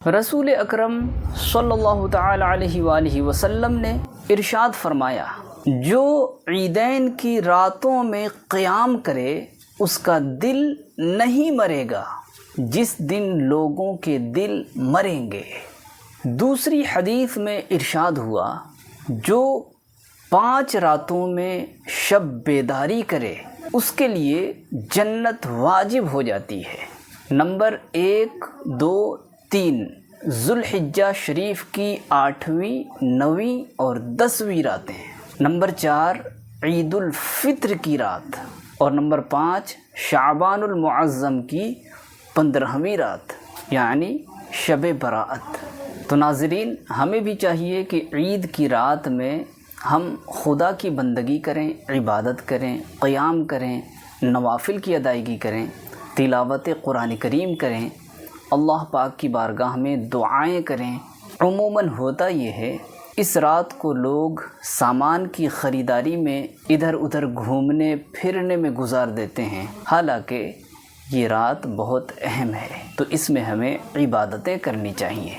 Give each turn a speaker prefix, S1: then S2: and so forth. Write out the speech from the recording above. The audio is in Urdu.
S1: رسول اکرم صلی اللہ تعالی علیہ وآلہ وسلم نے ارشاد فرمایا، جو عیدین کی راتوں میں قیام کرے اس کا دل نہیں مرے گا جس دن لوگوں کے دل مریں گے۔ دوسری حدیث میں ارشاد ہوا، جو 5 راتوں میں شب بیداری کرے اس کے لیے جنت واجب ہو جاتی ہے۔ نمبر 1، 2، 3 ذوالحجہ شریف کی 8ویں، 9ویں اور 10ویں راتیں۔ نمبر 4 عید الفطر کی رات، اور نمبر 5 شعبان المعظم کی 15ویں رات یعنی شب براءت۔ تو ناظرین، ہمیں بھی چاہیے کہ عید کی رات میں ہم خدا کی بندگی کریں، عبادت کریں، قیام کریں، نوافل کی ادائیگی کریں، تلاوت قرآن کریم کریں، اللہ پاک کی بارگاہ میں دعائیں کریں۔ عموماً ہوتا یہ ہے، اس رات کو لوگ سامان کی خریداری میں ادھر ادھر گھومنے پھرنے میں گزار دیتے ہیں، حالانکہ یہ رات بہت اہم ہے، تو اس میں ہمیں عبادتیں کرنی چاہیے۔